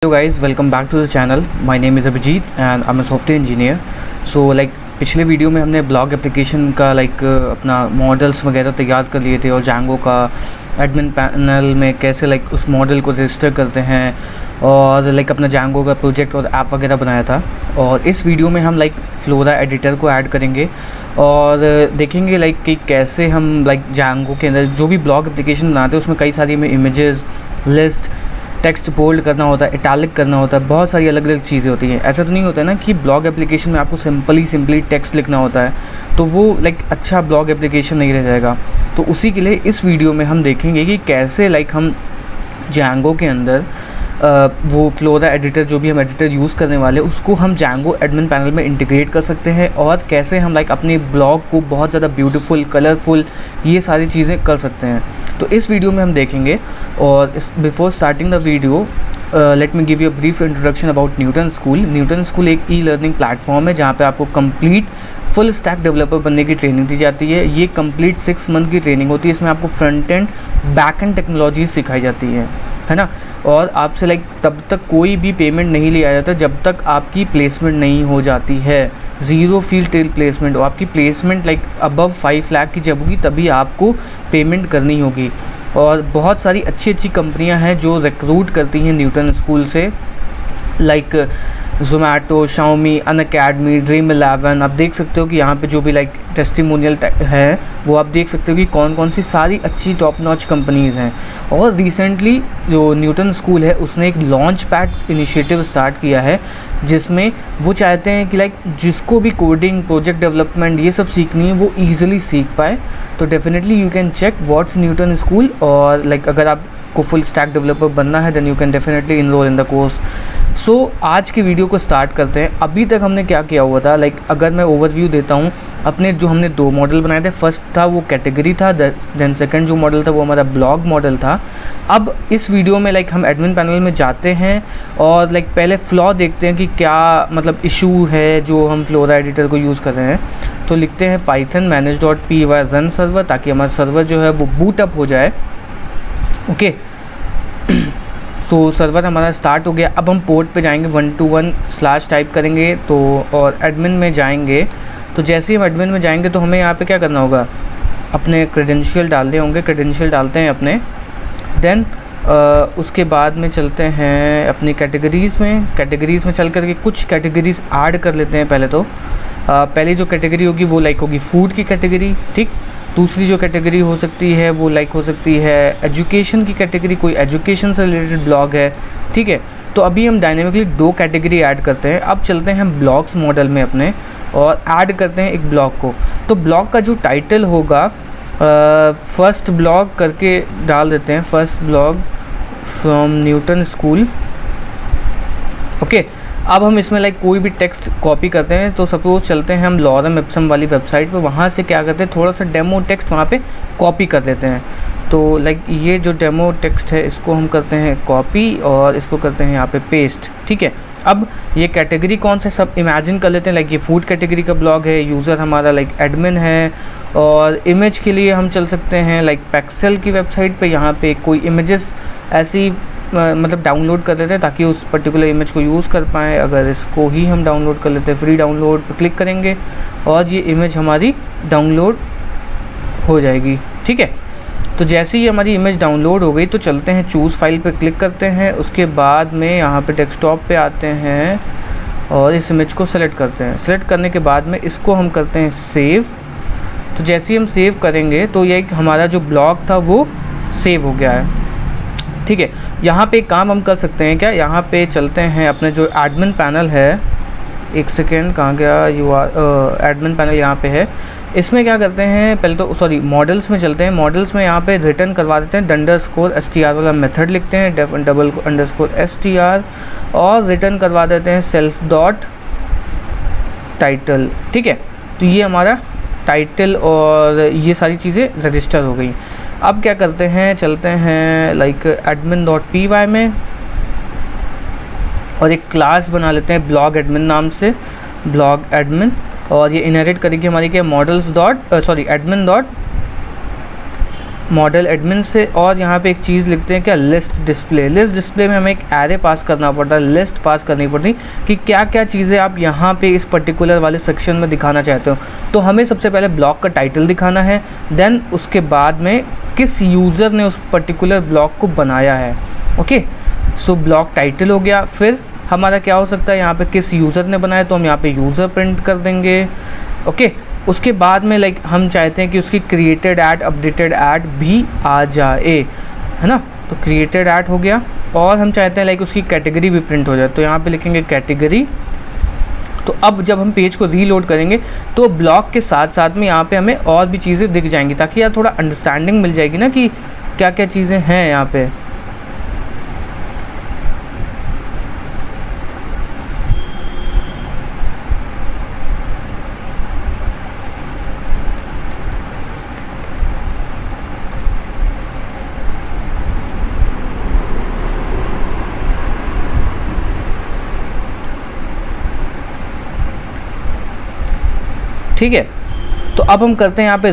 Hello guys, welcome back to the channel. My name is Abhijit and I'm a software engineer. So पिछले video में हमने blog application का अपना models वगैरह तैयार कर लिए थे और जैंगो का एडमिन पैनल में कैसे उस मॉडल को रजिस्टर करते हैं और अपना जैंगो का प्रोजेक्ट और ऐप वगैरह बनाया था। और इस वीडियो में हम फ्लोरा एडिटर को ऐड करेंगे और देखेंगे कि कैसे हम जैंगो के अंदर जो भी ब्लॉग एप्लीकेशन बनाते हैं उसमें कई सारी हमें इमेजेस, लिस्ट, टेक्स्ट बोल्ड करना होता है, इटैलिक करना होता है, बहुत सारी अलग अलग चीज़ें होती हैं। ऐसा तो नहीं होता है ना कि ब्लॉग एप्लीकेशन में आपको सिंपली टेक्स्ट लिखना होता है तो वो अच्छा ब्लॉग एप्लीकेशन नहीं रह जाएगा। तो उसी के लिए इस वीडियो में हम देखेंगे कि कैसे हम जैंगो के अंदर वो फ्लोरा एडिटर जो भी हम एडिटर यूज़ करने वाले उसको हम जैंगो एडमिन पैनल में इंटीग्रेट कर सकते हैं और कैसे हम अपने ब्लॉग को बहुत ज़्यादा ब्यूटीफुल, कलरफुल, ये सारी चीज़ें कर सकते हैं। तो इस वीडियो में हम देखेंगे। और before starting the video let me give you a brief introduction about Newton school. Newton school एक ई लर्निंग प्लेटफॉर्म है जहाँ पे आपको कंप्लीट फुल स्टैक डेवलपर बनने की ट्रेनिंग दी जाती है। ये कंप्लीट 6 मंथ की ट्रेनिंग होती है। इसमें आपको front end back and technology सिखाई जाती है ना। और आपसे तब तक कोई भी पेमेंट नहीं लिया जाता जब तक आपकी प्लेसमेंट नहीं हो जाती है। ज़ीरो फील्ड टिल प्लेसमेंट, और आपकी प्लेसमेंट अबव 5 लाख की जब होगी तभी आपको पेमेंट करनी होगी। और बहुत सारी अच्छी कंपनियां हैं जो रिक्रूट करती हैं न्यूटन स्कूल से, ज़ोमैटो, शाओमी, अनअकैडमी, ड्रीम11। आप देख सकते हो कि यहाँ पे जो भी टेस्टिमोनियल है वो आप देख सकते हो कि कौन कौन सी सारी अच्छी टॉप नॉच कंपनीज़ हैं। और रिसेंटली जो न्यूटन स्कूल है उसने एक लॉन्च पैड इनिशिएटिव स्टार्ट किया है जिसमें वो चाहते हैं कि जिसको भी कोडिंग, प्रोजेक्ट डेवलपमेंट ये सब सीखनी है वो ईजिली सीख पाए। तो definitely you can check what's Newton school. और अगर आपको फुल स्टैक डेवलपर बनना है then you can definitely enroll in the course. So आज की वीडियो को स्टार्ट करते हैं। अभी तक हमने क्या किया हुआ था, अगर मैं ओवरव्यू देता हूँ अपने जो हमने 2 मॉडल बनाए थे। फर्स्ट था वो कैटेगरी था, देन सेकंड जो मॉडल था वो हमारा ब्लॉग मॉडल था। अब इस वीडियो में हम एडमिन पैनल में जाते हैं और पहले फ्लॉ देखते हैं कि क्या इशू है जो हम फ्लोरा एडिटर को यूज़ कर रहे हैं। तो लिखते हैं python manage.py रन सर्वर ताकि हमारा सर्वर जो है वो बूट अप हो जाए। ओके, तो सर्वर हमारा स्टार्ट हो गया। अब हम पोर्ट पे जाएंगे 121/ टाइप करेंगे तो, और एडमिन में जाएंगे। तो जैसे ही हम एडमिन में जाएंगे तो हमें यहाँ पे क्या करना होगा, अपने क्रेडेंशियल डालने होंगे। क्रेडेंशियल डालते हैं अपने, देन उसके बाद में चलते हैं अपनी कैटेगरीज़ में चल करके कुछ कैटेगरीज़ ऐड कर लेते हैं। पहले तो पहली जो कैटेगरी होगी वो होगी फूड की कैटेगरी, ठीक। दूसरी जो कैटेगरी हो सकती है वो हो सकती है एजुकेशन की कैटेगरी, कोई एजुकेशन से रिलेटेड ब्लॉग है, ठीक है। तो अभी हम डायनेमिकली 2 कैटेगरी ऐड करते हैं। अब चलते हैं हम ब्लॉग्स मॉडल में अपने और ऐड करते हैं एक ब्लॉग को। तो ब्लॉग का जो टाइटल होगा फर्स्ट ब्लॉग करके डाल देते हैं, first blog from Newton school. Okay, अब हम इसमें कोई भी टेक्स्ट कॉपी करते हैं। तो सपोज चलते हैं हम लॉरम एप्सम वाली वेबसाइट पे, वहाँ से क्या करते हैं थोड़ा सा डेमो टेक्स्ट वहाँ पे कॉपी कर देते हैं। तो ये जो डेमो टेक्स्ट है इसको हम करते हैं कॉपी और इसको करते हैं यहाँ पे पेस्ट, ठीक है। अब ये कैटेगरी कौन से सब इमेजिन कर लेते हैं। ये फूड कैटेगरी का ब्लॉग है, यूज़र हमारा एडमिन है। और इमेज के लिए हम चल सकते हैं पैक्सेल की वेबसाइट पे, यहाँ पे कोई इमेजेस ऐसी डाउनलोड कर लेते हैं ताकि उस पर्टिकुलर इमेज को यूज़ कर पाएँ। अगर इसको ही हम डाउनलोड कर लेते हैं, फ्री डाउनलोड पर क्लिक करेंगे और ये इमेज हमारी डाउनलोड हो जाएगी, ठीक है। तो जैसे ही हमारी इमेज डाउनलोड हो गई तो चलते हैं चूज़ फाइल पे क्लिक करते हैं। उसके बाद में यहाँ पे डेस्कटॉप पे आते हैं और इस इमेज को सेलेक्ट करते हैं। सेलेक्ट करने के बाद में इसको हम करते हैं सेव। तो जैसे ही हम सेव करेंगे तो ये हमारा जो ब्लॉग था वो सेव हो गया है, ठीक है। यहाँ पे एक काम हम कर सकते हैं क्या, यहाँ पे चलते हैं अपने जो एडमिन पैनल है, एक सेकेंड कहाँ गया, एडमिन पैनल यहाँ पे है। इसमें क्या करते हैं पहले तो मॉडल्स में चलते हैं। मॉडल्स में यहाँ पे रिटर्न करवा देते हैं $str वाला मेथड लिखते हैं, $str और रिटर्न करवा देते हैं सेल्फ डॉट टाइटल, ठीक है। तो ये हमारा टाइटल और ये सारी चीज़ें रजिस्टर हो गई। अब क्या करते हैं, चलते हैं admin.py में और एक क्लास बना लेते हैं ब्लॉग एडमिन नाम से, ब्लॉग एडमिन। और ये इनहेरिट करेगी हमारी क्या, models dot admin dot model admin से, और यहाँ पे एक चीज़ लिखते हैं क्या, लिस्ट डिस्प्ले। लिस्ट डिस्प्ले में हमें एक एरे पास करना पड़ता है, लिस्ट पास करनी पड़ती कि क्या क्या चीज़ें आप यहाँ पे इस पर्टिकुलर वाले सेक्शन में दिखाना चाहते हो। तो हमें सबसे पहले ब्लॉग का टाइटल दिखाना है, देन उसके बाद में किस यूज़र ने उस पर्टिकुलर ब्लॉग को बनाया है। ओके, सो ब्लॉग टाइटल हो गया। फिर हमारा क्या हो सकता है, यहाँ पे किस यूज़र ने बनाया, तो हम यहाँ पे यूज़र प्रिंट कर देंगे। ओके, उसके बाद में लाइक हम चाहते हैं कि उसकी क्रिएटेड ऐड, अपडेटेड ऐड भी आ जाए, है ना। तो क्रिएटेड ऐड हो गया, और हम चाहते हैं लाइक उसकी कैटेगरी भी प्रिंट हो जाए, तो यहाँ पे लिखेंगे कैटेगरी। तो अब जब हम पेज को रीलोड करेंगे तो ब्लॉग के साथ साथ में यहाँ पे हमें और भी चीज़ें दिख जाएंगी, ताकि यार थोड़ा अंडरस्टैंडिंग मिल जाएगी ना कि क्या क्या चीज़ें हैं यहाँ पे। ठीक है, तो अब हम करते हैं यहाँ पे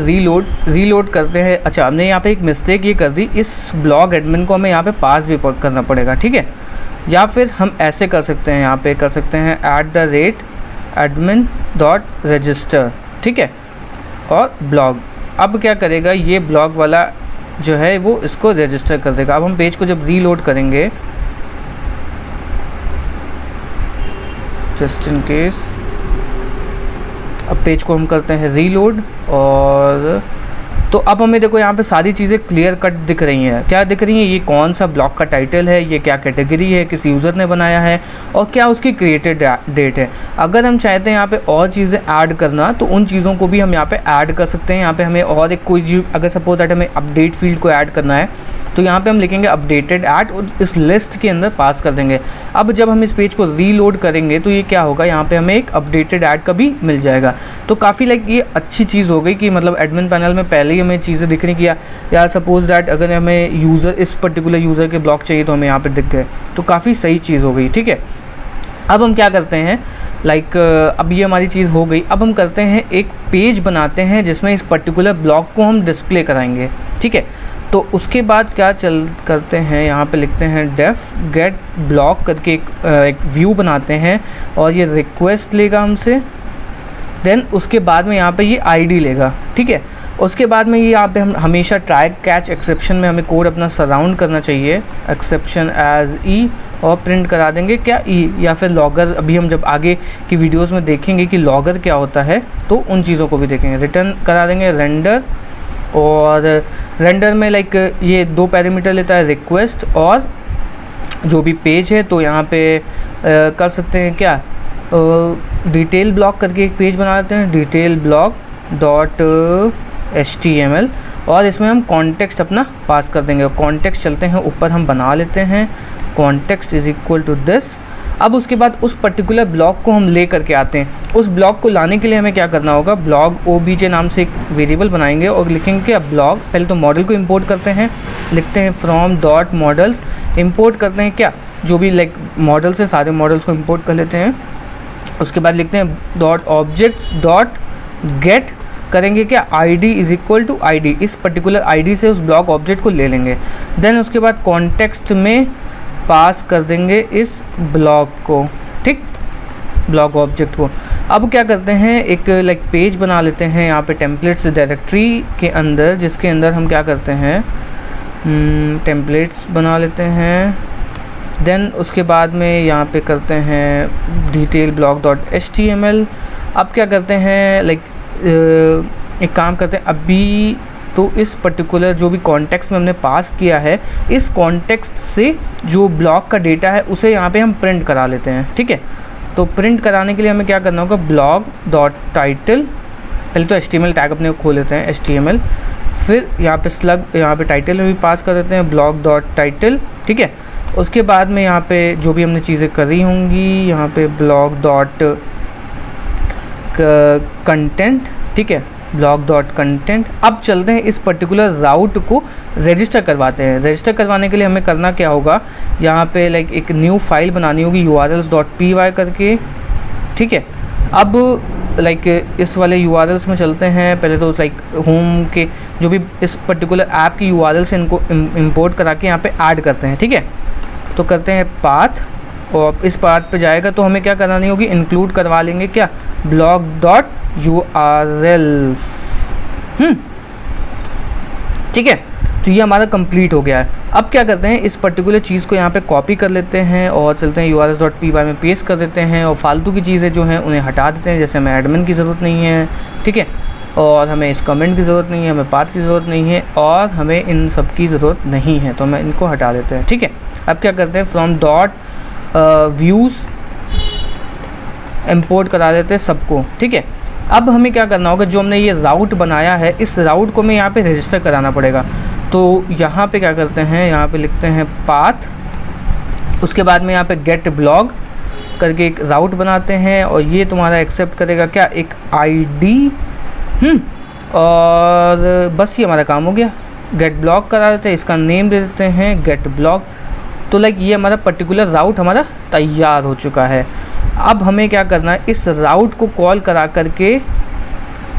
रीलोड करते हैं। अच्छा, हमने यहाँ पे एक मिस्टेक ये कर दी, इस ब्लॉग एडमिन को हमें यहाँ पे पास भी करना पड़ेगा, ठीक है। या फिर हम ऐसे कर सकते हैं, यहाँ पे कर सकते हैं @admin.register, ठीक है, और ब्लॉग। अब क्या करेगा, ये ब्लॉग वाला जो है वो इसको रजिस्टर कर देगा। अब हम पेज को जब रीलोड करेंगे, जस्ट इन केस, अब पेज को हम करते हैं रीलोड, और तो अब हमें देखो यहाँ पे सारी चीज़ें क्लियर कट दिख रही हैं। क्या दिख रही हैं, ये कौन सा ब्लॉग का टाइटल है, ये क्या कैटेगरी है, किस यूज़र ने बनाया है, और क्या उसकी क्रिएटेड डेट है। अगर हम चाहते हैं यहाँ पे और चीज़ें ऐड करना, तो उन चीज़ों को भी हम यहाँ पे ऐड कर सकते हैं। यहाँ पे हमें और एक कोई, अगर सपोज दैट हमें अपडेट फील्ड को ऐड करना है, तो यहाँ पे हम लिखेंगे अपडेटेड ऐड, और इस लिस्ट के अंदर पास कर देंगे। अब जब हम इस पेज को रीलोड करेंगे तो ये क्या होगा, यहाँ पे हमें एक अपडेटेड ऐड का भी मिल जाएगा। तो काफ़ी लाइक ये अच्छी चीज़ हो गई कि मतलब एडमिन पैनल में पहले ही हमें चीज़ें दिख रही कि या सपोज दैट अगर हमें यूज़र, इस पर्टिकुलर यूज़र के ब्लॉग चाहिए तो हमें यहाँ पर दिख गए, तो काफ़ी सही चीज़ हो गई, ठीक है। अब हम क्या करते हैं, लाइक अब ये हमारी चीज़ हो गई। अब हम करते हैं एक पेज बनाते हैं जिसमें इस पर्टिकुलर ब्लॉग को हम डिस्प्ले कराएंगे, ठीक है। तो उसके बाद क्या करते हैं, यहाँ पे लिखते हैं डेफ गेट ब्लॉग करके एक व्यू बनाते हैं, और ये रिक्वेस्ट लेगा हमसे। देन उसके बाद में यहाँ पे ये आईडी लेगा, ठीक है। उसके बाद में ये यहाँ पे हम हमेशा ट्राई कैच एक्सेप्शन में हमें कोड अपना सराउंड करना चाहिए, एक्सेप्शन एज ई, और प्रिंट करा देंगे क्या, ई या फिर लॉगर। अभी हम जब आगे की वीडियोस में देखेंगे कि लॉगर क्या होता है, तो उन चीज़ों को भी देखेंगे। रिटर्न करा देंगे रेंडर, और रेंडर में लाइक ये 2 पैरामीटर लेता है, रिक्वेस्ट और जो भी पेज है। तो यहाँ पे कर सकते हैं क्या, डिटेल ब्लॉग करके एक पेज बना देते हैं, डिटेल ब्लॉग .html, और इसमें हम कॉन्टेक्स्ट अपना पास कर देंगे। कॉन्टेक्स्ट चलते हैं ऊपर, हम बना लेते हैं context is equal to this. अब उसके बाद उस पर्टिकुलर ब्लॉग को हम ले करके आते हैं। उस ब्लॉग को लाने के लिए हमें क्या करना होगा, ब्लॉग obj नाम से एक वेरिएबल बनाएंगे, और लिखेंगे कि अब ब्लॉग, पहले तो मॉडल को इंपोर्ट करते हैं, लिखते हैं फ्रॉम डॉट मॉडल्स, इंपोर्ट करते हैं क्या, जो भी लाइक मॉडल से सारे मॉडल्स को इंपोर्ट कर लेते हैं। उसके बाद लिखते हैं डॉट ऑब्जेक्ट्स डॉट गेट, करेंगे क्या, ID is equal to ID, इस पर्टिकुलर आईडी से उस ब्लॉग ऑब्जेक्ट को ले लेंगे। देन उसके बाद कॉन्टेक्स्ट में पास कर देंगे इस ब्लॉग को, ठीक, ब्लॉग ऑब्जेक्ट को। अब क्या करते हैं, एक लाइक पेज बना लेते हैं यहाँ पे टेम्पलेट्स डायरेक्टरी के अंदर, जिसके अंदर हम क्या करते हैं, टेम्पलेट्स बना लेते हैं। देन उसके बाद में यहाँ पे करते हैं डिटेल ब्लॉग .html। अब क्या करते हैं, लाइक एक काम करते हैं, अभी तो इस पर्टिकुलर जो भी कॉन्टेक्स्ट में हमने पास किया है, इस कॉन्टेक्स्ट से जो ब्लॉग का डेटा है उसे यहाँ पे हम प्रिंट करा लेते हैं, ठीक है। तो प्रिंट कराने के लिए हमें क्या करना होगा, ब्लॉग डॉट टाइटल, पहले तो HTML टैग अपने खोल लेते हैं HTML, फिर यहाँ पे स्लग, यहाँ पे टाइटल में भी पास कर देते हैं ब्लॉग डॉट टाइटल, ठीक है। उसके बाद में यहाँ पे जो भी हमने चीज़ें करी होंगी, यहाँ पे ब्लॉग डॉट कंटेंट, ठीक है, ब्लॉग डॉट कंटेंट। अब चलते हैं इस पर्टिकुलर राउट को रजिस्टर करवाते हैं। रजिस्टर करवाने के लिए हमें करना क्या होगा, यहाँ पे लाइक एक न्यू फाइल बनानी होगी urls.py करके, ठीक है। अब लाइक इस वाले URLs में चलते हैं। पहले तो लाइक होम के जो भी इस पर्टिकुलर ऐप की URLs हैं इनको इंपोर्ट करा के यहाँ पे ऐड करते हैं, ठीक है। तो करते हैं पाथ, और इस पाथ पे जाएगा तो हमें क्या करानी होगी, इंक्लूड करवा लेंगे क्या, blog.urls, ठीक है। तो ये हमारा कंप्लीट हो गया है। अब क्या करते हैं, इस पर्टिकुलर चीज़ को यहाँ पे कॉपी कर लेते हैं और चलते हैं urls.py में पेस्ट कर देते हैं, और फालतू की चीज़ें जो हैं उन्हें हटा देते हैं। जैसे हमें एडमिन की ज़रूरत नहीं है, ठीक है, और हमें इस कमेंट की ज़रूरत नहीं है, हमें पाथ की ज़रूरत नहीं है, और हमें इन सब की ज़रूरत नहीं है, तो हमें इनको हटा देते हैं, ठीक है। अब क्या करते हैं, फ्रॉम डॉट व्यूज़ इंपोर्ट करा देते हैं सबको, ठीक है। अब हमें क्या करना होगा, जो हमने ये राउट बनाया है इस राउट को हमें यहाँ पे रजिस्टर कराना पड़ेगा। तो यहाँ पे क्या करते हैं, यहाँ पे लिखते हैं पाथ, उसके बाद में यहाँ पे गेट ब्लॉग करके एक राउट बनाते हैं, और ये तुम्हारा एक्सेप्ट करेगा क्या, एक आईडी, और बस ये हमारा काम हो गया। गेट ब्लॉग करा देते हैं, इसका नेम दे देते हैं गेट ब्लॉग। तो लाइक ये हमारा पर्टिकुलर राउट हमारा तैयार हो चुका है। अब हमें क्या करना है, इस राउट को कॉल करा करके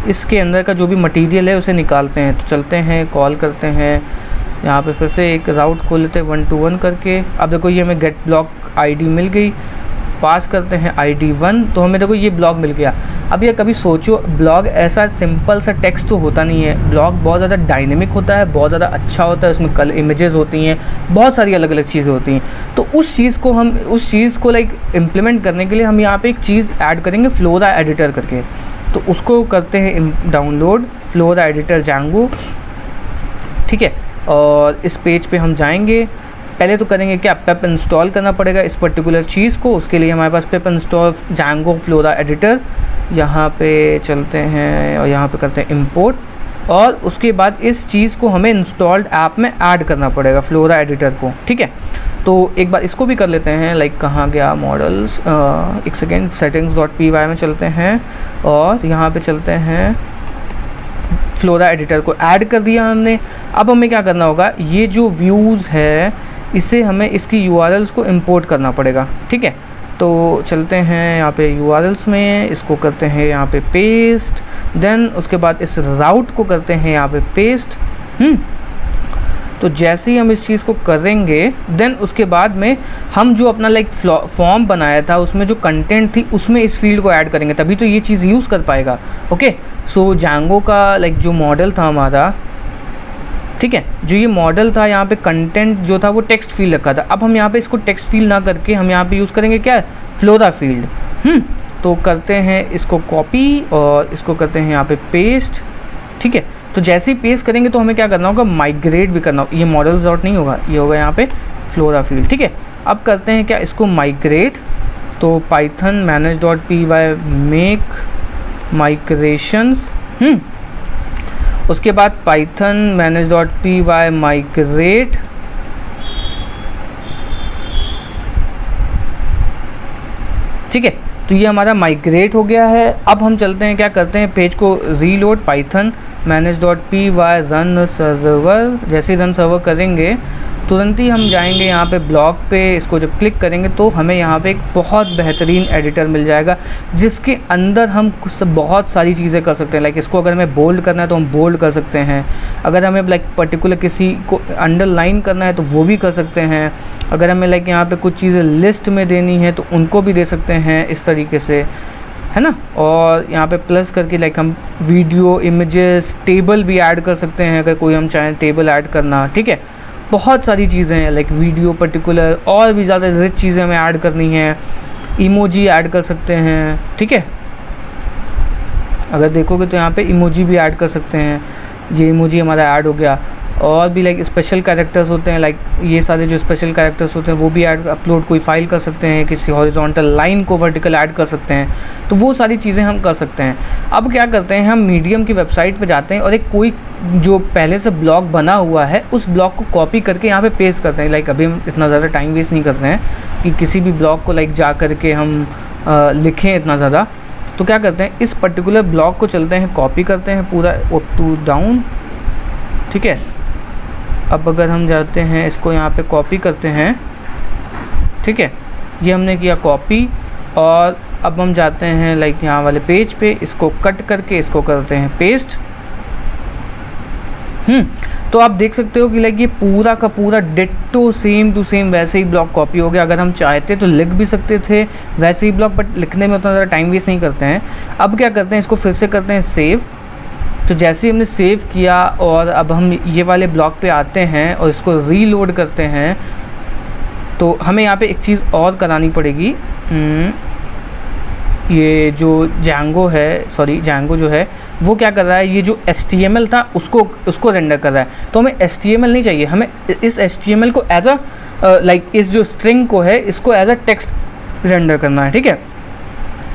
इसके अंदर का जो भी मटेरियल है उसे निकालते हैं। तो चलते हैं, कॉल करते हैं, यहाँ पे फिर से एक राउट खोल लेते हैं 1 to 1 करके। अब देखो ये हमें गेट ब्लॉक आईडी मिल गई, पास करते हैं ID 1, तो हमें देखो ये ब्लॉग मिल गया। अब ये कभी सोचो, ब्लॉग ऐसा सिंपल सा टेक्स्ट तो होता नहीं है, ब्लॉग बहुत ज़्यादा डायनेमिक होता है, बहुत ज़्यादा अच्छा होता है, उसमें कल इमेजेस होती हैं, बहुत सारी अलग अलग चीज़ें होती हैं। तो उस चीज़ को लाइक इम्प्लीमेंट करने के लिए हम यहाँ पे एक चीज़ ऐड करेंगे, फ्लोरा एडिटर करके। तो उसको करते हैं डाउनलोड, फ्लोरा एडिटर जैंगो, ठीक है। और इस पेज पे हम जाएंगे, पहले तो करेंगे क्या, पेप इंस्टॉल करना पड़ेगा इस पर्टिकुलर चीज़ को। उसके लिए हमारे पास पेप इंस्टॉल जैंगो फ्लोरा एडिटर, यहाँ पे चलते हैं और यहाँ पे करते हैं इंपोर्ट, और उसके बाद इस चीज़ को हमें इंस्टॉल्ड ऐप में ऐड करना पड़ेगा, फ्लोरा एडिटर को, ठीक है। तो एक बार इसको भी कर लेते हैं, लाइक कहाँ गया मॉडल्स, एक सेकेंड, settings.py में चलते हैं और यहाँ पे चलते हैं, फ्लोरा एडिटर को ऐड कर दिया हमने। अब हमें क्या करना होगा, ये जो व्यूज़ है इसे हमें इसकी URLs को इंपोर्ट करना पड़ेगा, ठीक है। तो चलते हैं यहाँ पे URLs में, इसको करते हैं यहाँ पे पेस्ट, देन उसके बाद इस राउट को करते हैं यहाँ पे पेस्ट। तो जैसे ही हम इस चीज़ को करेंगे, देन उसके बाद में हम जो अपना लाइक फॉर्म बनाया था उसमें जो कंटेंट थी उसमें इस फील्ड को ऐड करेंगे, तभी तो ये चीज़ यूज़ कर पाएगा। ओके, सो जैंगो का लाइक जो मॉडल था हमारा, ठीक है, जो ये मॉडल था यहाँ पे कंटेंट जो था वो टेक्स्ट फील्ड रखा था। अब हम यहाँ पे इसको टेक्स्ट फील्ड ना करके हम यहाँ पे यूज़ करेंगे क्या, फ्लोरा फील्ड। तो करते हैं इसको कॉपी और इसको करते हैं यहाँ पे पेस्ट, ठीक है। तो जैसे ही पेस्ट करेंगे तो हमें क्या करना होगा, माइग्रेट भी करना होगा। ये मॉडल्स डॉट नहीं होगा, ये होगा यहाँ पे फ्लोरा फील्ड, ठीक है। अब करते हैं क्या, इसको माइग्रेट, तो पाइथन manage.py मेक माइग्रेशंस, उसके बाद पाइथन manage.py माइग्रेट, ठीक है। तो ये हमारा माइग्रेट हो गया है। अब हम चलते हैं, क्या करते हैं, पेज को reload, Python manage.py run server. जैसे ही रन सर्वर करेंगे तुरंत ही हम जाएंगे यहाँ पे ब्लॉग पे, इसको जब क्लिक करेंगे तो हमें यहाँ पे एक बहुत बेहतरीन एडिटर मिल जाएगा जिसके अंदर हम बहुत सारी चीज़ें कर सकते हैं। लाइक इसको अगर हमें बोल्ड करना है तो हम बोल्ड कर सकते हैं, अगर हमें लाइक पर्टिकुलर किसी को अंडरलाइन करना है तो वो भी कर सकते हैं, अगर हमें लाइक यहाँ पे कुछ चीज़ें लिस्ट में देनी है तो उनको भी दे सकते हैं इस तरीके से, है ना। और यहाँ पे प्लस करके लाइक हम वीडियो, इमेजेस, टेबल भी ऐड कर सकते हैं अगर कोई हम चाहें टेबल ऐड करना, ठीक है। बहुत सारी चीज़ें हैं लाइक वीडियो पर्टिकुलर, और भी ज़्यादा रिच चीज़ें हमें ऐड करनी है, इमोजी ऐड कर सकते हैं, ठीक है। अगर देखोगे तो यहाँ पे इमोजी भी ऐड कर सकते हैं, ये इमोजी हमारा ऐड हो गया। और भी लाइक स्पेशल कैरेक्टर्स होते हैं, लाइक ये सारे जो स्पेशल कैरेक्टर्स होते हैं वो भी ऐड, अपलोड कोई फाइल कर सकते हैं, किसी हॉरिजॉन्टल लाइन को वर्टिकल ऐड कर सकते हैं, तो वो सारी चीज़ें हम कर सकते हैं। अब क्या करते हैं, हम मीडियम की वेबसाइट पे जाते हैं और एक कोई जो पहले से ब्लॉग बना हुआ है उस ब्लॉग को कॉपी करके यहाँ पे पेस्ट करते हैं। लाइक अभी हम इतना ज़्यादा टाइम वेस्ट नहीं करते हैं कि किसी भी ब्लॉग को लाइक जा करके हम लिखें इतना ज़्यादा। तो क्या करते हैं, इस पर्टिकुलर ब्लॉग को चलते हैं, कॉपी करते हैं पूरा अप टू डाउन, ठीक है। अब अगर हम जाते हैं इसको यहाँ पे कॉपी करते हैं, ठीक है, ये हमने किया कॉपी, और अब हम जाते हैं लाइक यहाँ वाले पेज पे, इसको कट करके इसको करते हैं पेस्ट। तो आप देख सकते हो कि लाइक ये पूरा का पूरा डिट्टो सेम टू सेम वैसे ही ब्लॉक कॉपी हो गया। अगर हम चाहते तो लिख भी सकते थे वैसे ही ब्लॉक, बट लिखने में उतना ज़्यादा टाइम वेस्ट नहीं करते हैं। अब क्या करते हैं, इसको फिर से करते हैं सेव। तो जैसे ही हमने सेव किया और अब हम ये वाले ब्लॉक पे आते हैं और इसको रीलोड करते हैं, तो हमें यहाँ पे एक चीज़ और करानी पड़ेगी। ये जो Django जो है वो क्या कर रहा है, ये जो HTML था उसको रेंडर कर रहा है। तो हमें HTML नहीं चाहिए, हमें इस HTML को एज लाइक इस जो स्ट्रिंग को है इसको एज अ टेक्स्ट रेंडर करना है, ठीक है।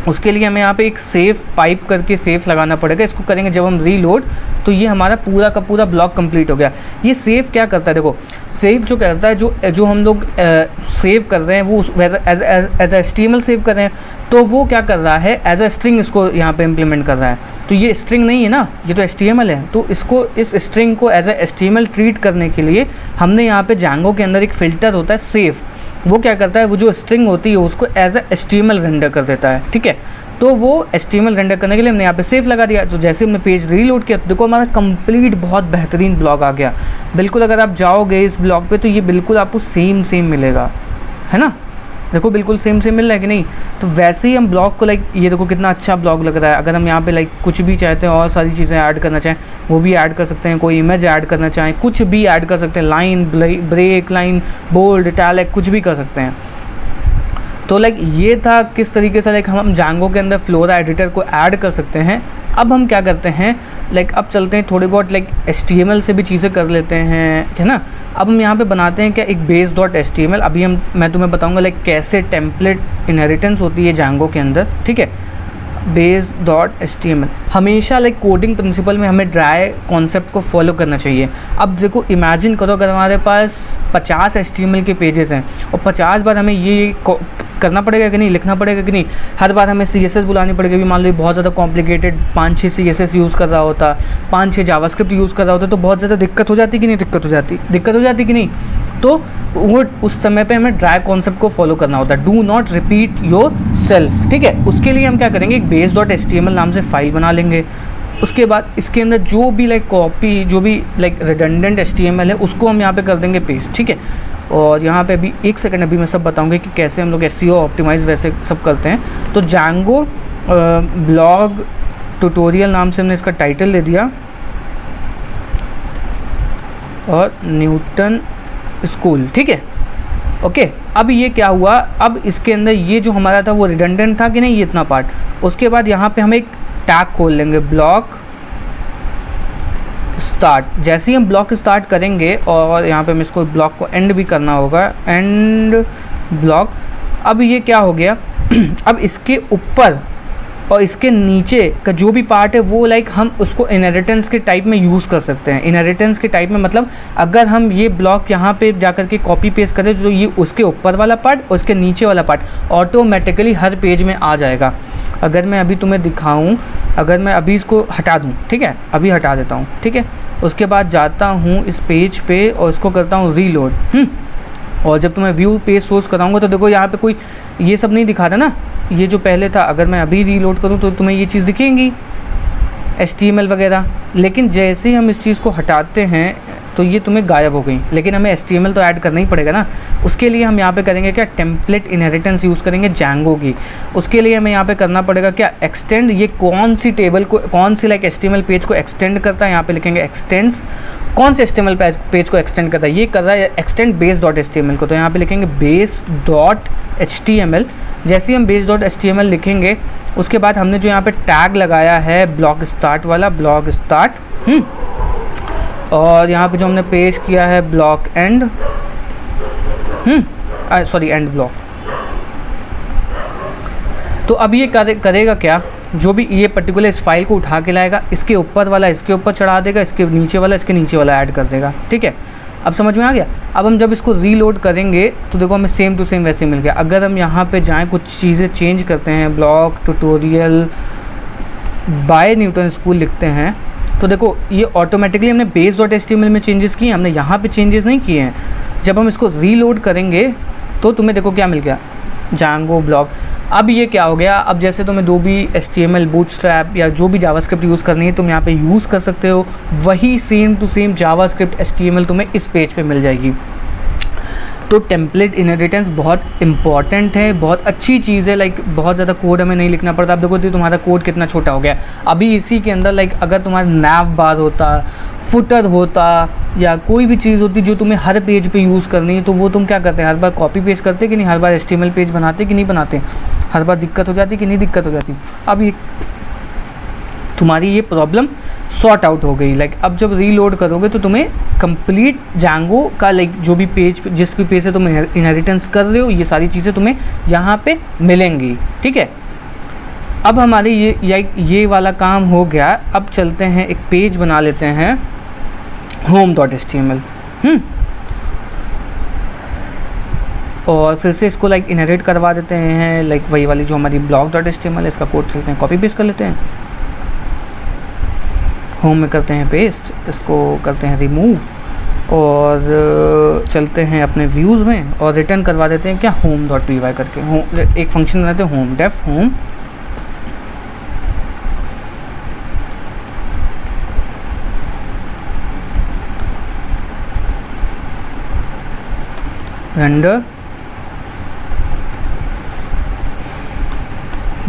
उसके लिए हमें यहाँ पे एक सेव पाइप करके सेव लगाना पड़ेगा। इसको करेंगे जब हम रीलोड, तो ये हमारा पूरा का पूरा ब्लॉक कंप्लीट हो गया। ये सेव क्या करता है, देखो सेव जो करता है, जो हम लोग सेव कर रहे हैं वो एज HTML सेव कर रहे हैं, तो वो क्या कर रहा है एज अ स्ट्रिंग इसको यहाँ पे इम्प्लीमेंट कर रहा है। तो ये स्ट्रिंग नहीं है ना, ये तो HTML है। तो इसको इस स्ट्रिंग को एज अ HTML ट्रीट करने के लिए हमने यहाँ पे Django के अंदर एक फ़िल्टर होता है सेव। वो क्या करता है, वो जो स्ट्रिंग होती है उसको एज अ HTML रेंडर कर देता है, ठीक है। तो वो HTML रेंडर करने के लिए हमने यहाँ पे सेव लगा दिया। तो जैसे हमने पेज रीलोड किया तो देखो हमारा कंप्लीट बहुत बेहतरीन ब्लॉग आ गया। बिल्कुल अगर आप जाओगे इस ब्लॉग पे तो ये बिल्कुल आपको सेम मिलेगा, है ना। देखो बिल्कुल सेम मिल रहा है कि नहीं। तो वैसे ही हम ब्लॉग को लाइक, ये देखो कितना अच्छा ब्लॉग लग रहा है। अगर हम यहाँ पे लाइक कुछ भी चाहते हैं और सारी चीज़ें ऐड करना चाहें वो भी ऐड कर सकते हैं, कोई इमेज ऐड करना चाहें कुछ भी ऐड कर सकते हैं, line break, line bold, italic कुछ भी कर सकते हैं। तो लाइक ये था किस तरीके से लाइक हम Django के अंदर फ्लोरा एडिटर को ऐड कर सकते हैं। अब हम क्या करते हैं, लाइक अब चलते हैं थोड़ी बहुत लाइक HTML से भी चीज़ें कर लेते हैं, है ना। अब हम यहाँ पे बनाते हैं क्या, एक base.html। अभी मैं तुम्हें बताऊंगा लाइक कैसे टेम्पलेट इनहेरिटेंस होती है Django के अंदर, ठीक है। base.html हमेशा लाइक कोडिंग प्रिंसिपल में हमें ड्राई कॉन्सेप्ट को फॉलो करना चाहिए। अब देखो इमेजिन करो अगर हमारे पास 50 HTML के पेजेस हैं और 50 बार हमें ये करना पड़ेगा कि नहीं, लिखना पड़ेगा कि नहीं, हर बार हमें CSS बुलानी पड़ेगी। अभी मान लो बहुत ज़्यादा कॉम्प्लिकेटेड 5-6 CSS यूज़ कर रहा होता, 5-6 जावास्क्रिप्ट यूज़ कर रहा होता, तो बहुत ज़्यादा दिक्कत हो जाती कि नहीं, दिक्कत हो जाती कि नहीं। तो वो उस समय पे हमें ड्राई कॉन्सेप्ट को फॉलो करना होता है, do not repeat your self, ठीक है। उसके लिए हम क्या करेंगे, एक base.html नाम से फाइल बना लेंगे। उसके बाद इसके अंदर जो भी लाइक कॉपी, जो भी लाइक रिडंडेंट HTML है उसको हम यहाँ पे कर देंगे पेस्ट, ठीक है। और यहाँ पे अभी एक सेकंड, अभी मैं सब बताऊंगा कि कैसे हम लोग SEO ऑप्टिमाइज वैसे सब करते हैं। तो Django ब्लॉग ट्यूटोरियल नाम से हमने इसका टाइटल ले दिया और न्यूटन स्कूल, ठीक है, ओके। अब ये क्या हुआ, अब इसके अंदर ये जो हमारा था वो रिडंडेंट था कि नहीं, ये इतना पार्ट। उसके बाद यहाँ पे हम एक टैग खोल लेंगे ब्लॉक स्टार्ट। जैसे ही हम ब्लॉक स्टार्ट करेंगे और यहाँ पे हमें इसको ब्लॉक को एंड भी करना होगा, एंड ब्लॉक। अब ये क्या हो गया अब इसके ऊपर और इसके नीचे का जो भी पार्ट है वो लाइक हम उसको इनहेरिटेंस के टाइप में यूज़ कर सकते हैं। इनहेरिटेंस के टाइप में मतलब अगर हम ये ब्लॉक यहाँ पे जाकर के कॉपी पेस्ट करें तो ये उसके ऊपर वाला पार्ट और उसके नीचे वाला पार्ट ऑटोमेटिकली हर पेज में आ जाएगा। अगर मैं अभी तुम्हें दिखाऊं, अगर मैं अभी इसको हटा दूं, ठीक है, अभी हटा देता हूं, ठीक है। उसके बाद जाता हूं इस पेज पे और इसको करता हूं रीलोड। और जब तुम्हें व्यू पेज सोर्स कराऊंगा तो देखो यहाँ पे कोई ये सब नहीं दिखा था ना, ये जो पहले था। अगर मैं अभी रीलोड करूँ तो तुम्हें ये चीज़ दिखेंगी HTML वगैरह, लेकिन जैसे ही हम इस चीज़ को हटाते हैं तो ये तुम्हें गायब हो गई। लेकिन हमें HTML तो ऐड करना ही पड़ेगा ना। उसके लिए हम यहाँ पे करेंगे क्या, टेम्पलेट इनहेरिटेंस यूज़ करेंगे Django की। उसके लिए हमें यहाँ पे करना पड़ेगा क्या, एक्सटेंड। ये कौन सी टेबल को, कौन सी लाइक HTML पेज को एक्सटेंड करता है, यहाँ पे लिखेंगे एक्सटेंड्स। कौन से HTML पेज को एक्सटेंड करता है, ये कर रहा है एक्सटेंड base.html को। तो यहाँ पे लिखेंगे base.html। जैसे ही हम base.html लिखेंगे उसके बाद हमने जो यहाँ पे टैग लगाया है ब्लॉक स्टार्ट वाला, ब्लॉक स्टार्ट, और यहाँ पे जो हमने पेश किया है block and, sorry and block. तो अब ये करेगा क्या, जो भी ये पर्टिकुलर इस फाइल को उठा के लाएगा, इसके ऊपर वाला इसके ऊपर चढ़ा देगा, इसके नीचे वाला इसके नीचे वाला ऐड कर देगा, ठीक है। अब समझ में आ गया। अब हम जब इसको रीलोड करेंगे तो देखो हमें सेम टू सेम वैसे मिल गया। अगर हम यहाँ पे जाएं, कुछ चीज़ें चेंज करते हैं, blog tutorial bye Newton school लिखते हैं, तो देखो ये ऑटोमेटिकली हमने base.html में चेंजेस किए, हमने यहाँ पे चेंजेस नहीं किए हैं। जब हम इसको रीलोड करेंगे तो तुम्हें देखो क्या मिल गया, Django ब्लॉग। अब ये क्या हो गया, अब जैसे तुम्हें जो भी HTML, बूटस्ट्रैप या जो भी जावास्क्रिप्ट यूज़ करनी है तुम यहाँ पे यूज़ कर सकते हो। वही same to same JavaScript HTML तुम्हें इस पेज पे मिल जाएगी। तो टेम्पलेट इनहेरिटेंस बहुत इंपॉर्टेंट है, बहुत अच्छी चीज़ है। लाइक बहुत ज़्यादा कोड हमें नहीं लिखना पड़ता। अब देखो तो तुम्हारा कोड कितना छोटा हो गया। अभी इसी के अंदर लाइक अगर तुम्हारा नैव बार होता, फुटर होता या कोई भी चीज़ होती जो तुम्हें हर पेज पे यूज़ करनी है, तो वो तुम क्या करते हैं, हर बार कॉपी पेस्ट करते कि नहीं, हर बार HTML पेज बनाते कि नहीं बनाते, हर बार दिक्कत हो जाती कि नहीं दिक्कत हो जाती। अब ये तुम्हारी ये प्रॉब्लम सॉर्ट आउट हो गई। लाइक अब जब रीलोड करोगे तो तुम्हें कंप्लीट जांगो का लाइक जो भी पेज, जिस भी पेज से तुम इनहेरिटेंस कर रहे हो, ये सारी चीज़ें तुम्हें यहाँ पे मिलेंगी। ठीक है, अब हमारे ये वाला काम हो गया। अब चलते हैं एक पेज बना लेते हैं home.html। और फिर से इसको लाइक इनहेरिट करवा देते हैं। लाइक वही वाली जो हमारी blog.html है, इसका कोड चलते हैं कॉपी पेस्ट कर लेते हैं, होम में करते हैं पेस्ट, इसको करते हैं रिमूव और चलते हैं अपने व्यूज़ में और रिटर्न करवा देते हैं क्या, home.py करके। होम एक फंक्शन बनाते हैं home, def home render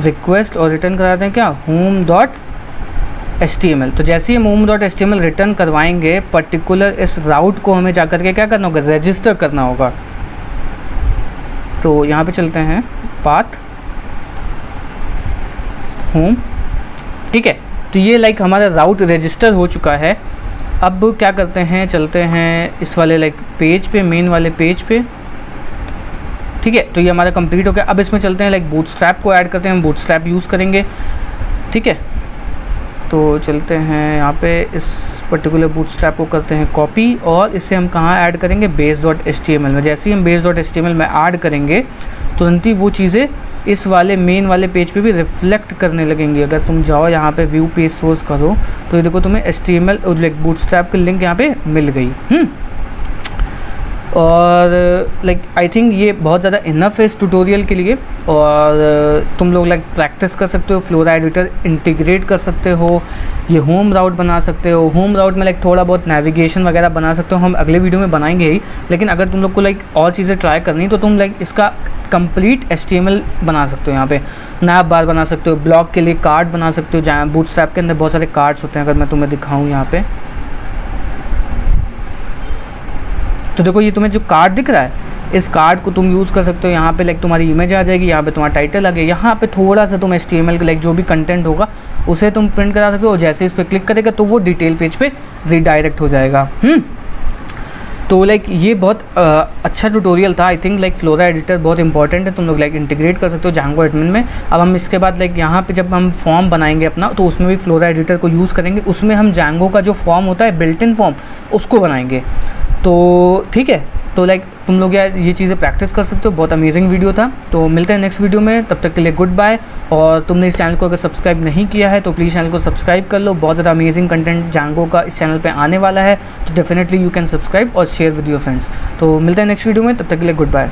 request और रिटर्न कराते हैं क्या, home.html। तो जैसे ही हम home.html रिटर्न करवाएंगे, पर्टिकुलर इस राउट को हमें जाकर के क्या करना होगा, रजिस्टर करना होगा। तो यहाँ पे चलते हैं पाथ होम। ठीक है, तो ये लाइक हमारा राउट रजिस्टर हो चुका है। अब क्या करते हैं, चलते हैं इस वाले लाइक पेज पे, मेन वाले पेज पे। ठीक है, तो ये हमारा कंप्लीट हो गया। अब इसमें चलते हैं लाइक बूटस्ट्रैप को ऐड करते हैं, हम बूटस्ट्रैप यूज़ करेंगे। ठीक है, तो चलते हैं यहाँ पे इस पर्टिकुलर बूटस्ट्रैप को करते हैं कॉपी और इसे हम कहाँ ऐड करेंगे, base.html में। जैसे ही हम base.html में ऐड करेंगे तुरंत ही वो चीज़ें इस वाले मेन वाले पेज पे भी रिफ्लेक्ट करने लगेंगी। अगर तुम जाओ यहाँ पे व्यू पेज सोर्स करो तो ये देखो तुम्हें HTML और लाइक बूटस्ट्रैप की लिंक यहाँ पे मिल गई। और लाइक आई थिंक ये बहुत ज़्यादा इनफ है इस ट्यूटोरियल के लिए। और तुम लोग लाइक प्रैक्टिस कर सकते हो, फ्लोरा एडिटर इंटीग्रेट कर सकते हो, ये होम राउट बना सकते हो। होम राउट में लाइक थोड़ा बहुत नेविगेशन वगैरह बना सकते हो, हम अगले वीडियो में बनाएंगे ही। लेकिन अगर तुम लोग को लाइक और चीज़ें ट्राई करनी तो तुम लाइक इसका कंप्लीट HTML बना सकते हो। यहाँ पे नैव बार बना सकते हो, ब्लॉग के लिए कार्ड बना सकते हो। जहाँ बूटस्ट्रैप के अंदर बहुत सारे कार्ड्स होते हैं, अगर मैं तुम्हें दिखाऊँ यहाँ पे, तो देखो ये तुम्हें जो कार्ड दिख रहा है, इस कार्ड को तुम यूज़ कर सकते हो। यहाँ पे लाइक तुम्हारी इमेज आ जाएगी, यहाँ पे तुम्हारा टाइटल आ गया, यहाँ पे थोड़ा सा तुम HTML लाइक जो भी कंटेंट होगा उसे तुम प्रिंट करा सकते हो। और जैसे इस पर क्लिक करेगा तो वो डिटेल पेज पे रीडायरेक्ट हो जाएगा। तो लाइक ये बहुत अच्छा ट्यूटोरियल था। I think like flora editor बहुत इंपॉर्टेंट है, तुम लोग लाइक इंटीग्रेट कर सकते हो जांगो एडमिन में। अब हम इसके बाद लाइक यहाँ पे जब हम फॉर्म बनाएंगे अपना, तो उसमें भी फ्लोरा एडिटर को यूज़ करेंगे। उसमें हम जांगो का जो फॉर्म होता है, बिल्ट इन फॉर्म, उसको बनाएंगे। तो ठीक है, तो लाइक तुम लोग यार ये चीज़ें प्रैक्टिस कर सकते हो। बहुत अमेजिंग वीडियो था। तो मिलते हैं नेक्स्ट वीडियो में, तब तक के लिए गुड बाय। और तुमने इस चैनल को अगर सब्सक्राइब नहीं किया है तो प्लीज़ चैनल को सब्सक्राइब कर लो। बहुत ज़्यादा अमेजिंग कंटेंट जांगो का इस चैनल पे आने वाला है, तो डेफिनेटली यू कैन सब्सक्राइब और शेयर विद योर फ्रेंड्स। तो मिलते हैं नेक्स्ट वीडियो में, तब तक के लिए गुड बाय।